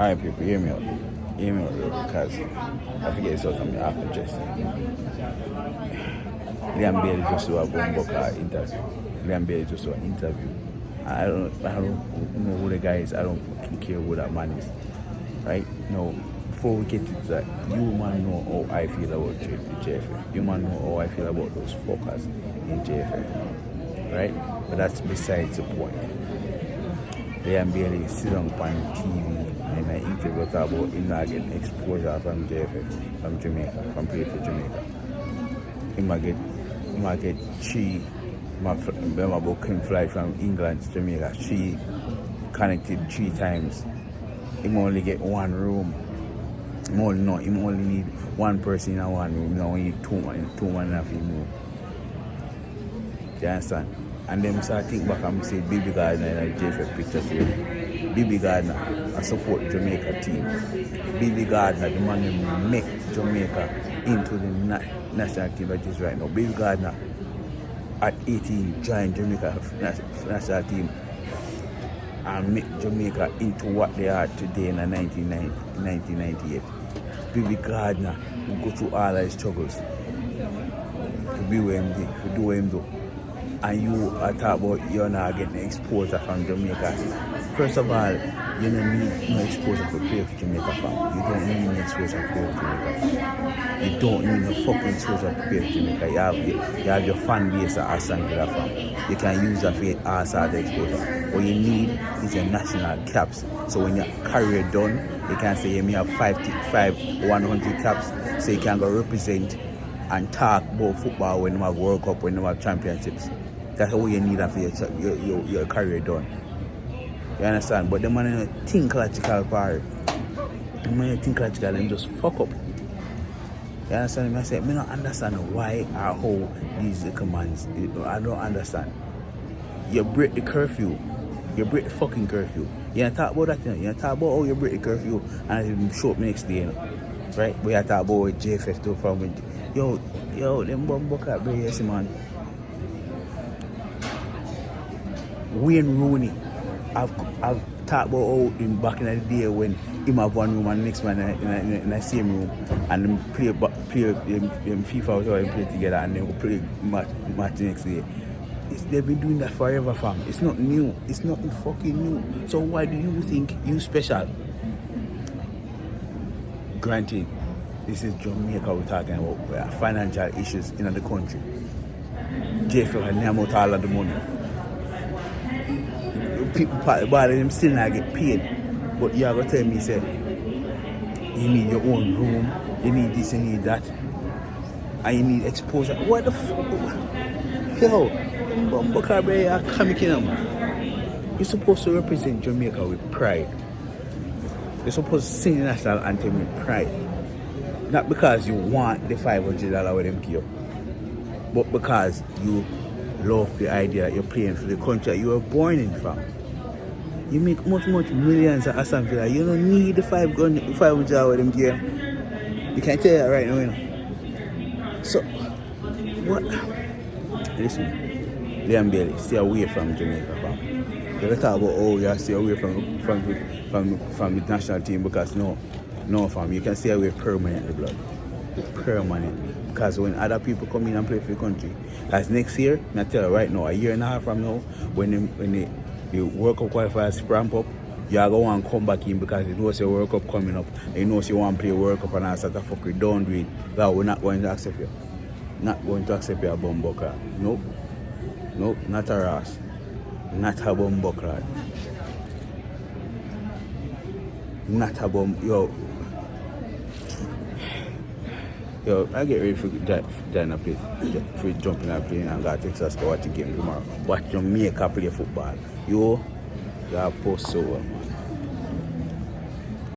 Alright, people, hear me out. Hear me out, bro, because I forget it's out of me half the chest. Liam Bailey just saw a Bumbucker interview. Liam Bailey just saw an interview. I don't know who the guy is. I don't fucking care who that man is. Right? No, before we get into that, you man know how I feel about JFF. You man know how I feel about those fuckers in JFF. Right? But that's besides the point. Liam Bailey sit on TV and I interview talk about him not getting exposure from JFF, from Jamaica, from play for Jamaica. He might get three. Remember about him fly from England to Jamaica. She connected 3 times. He only get one room. He only need one person in one room. Now we need two man in a room. Do you understand? And then I start think back and say Baby Gardner in a JFF picture here. Baby Gardner, I support the Jamaica team. Baby Gardner, the man who make Jamaica into the national team that is right now. Baby Gardner at 18 joined Jamaica national team and make Jamaica into what they are today in 1998. Baby Gardner will go through all his struggles to be where him do, to do what him do. And you are talking about you're not getting exposure from Jamaica. First of all, you don't need no exposure to play for Jamaica, fam. You don't need no exposure to play for Jamaica. You don't need no fucking exposure to play for Jamaica. You have your fan base at Aston Villa, fam. You can use that for your ass out the exposure. What you need is your national caps. So when your career done, you can say you may have 100 caps, so you can go represent and talk about football when you have World Cup, when you have championships. That's all you need for your career done. You understand? But the man in a think logical part. The man in a think logical and just fuck up. You understand? I say, I don't understand why or how these commands. I don't understand. You break the curfew. You break the fucking curfew. You don't talk about that, you know? You don't talk about how you break the curfew and it show up next day, you know? Right? But you talk about JFF too from it. Yo, them Bumbucker, bro, yes, man. Wayne Rooney, I've talked about how in back in the day when him have one room and the next man in the same room and them play FIFA or whatever, play together and then play match the next day. They've been doing that forever, fam. It's not new. It's not fucking new. So why do you think you special? Granted, this is Jamaica we're talking about, financial issues in the country. JFL had name out all of the money. People part about them still not get paid. But you are going to tell me, say, you need your own room, you need this, you need that, and you need exposure. What the fuck? Yo, Bumbucker, bro, you're coming in, man. You're supposed to represent Jamaica with pride. You're supposed to sing the national anthem with pride. Not because you want the $500 with them give, but because you love the idea that you're playing for the country you were born in, fam. You make much millions at Aston Villa. You don't need the $500 with them give. You can tell that right now, you know. So, what? Listen, Liam Bailey, stay away from Jamaica, fam. You talk about, oh, you stay away from the national team because no, fam, you can stay away permanently, blood. Permanently. Because when other people come in and play for the country, as next year, I tell you right now, a year and a half from now, when the World Cup qualifiers ramp up, you are going to come back in because you know the World Cup coming up. You know you want to play World Cup and all sort of fuckery. Don't do it. That we're not going to accept you. Not going to accept your Bumbucker. Nope, not a Ross. Not a Bumbucker. Not a Yo, I get ready for join a play, for jump in a plane and go to Texas to watch the game tomorrow. Watch Jamaica play football. You're post over.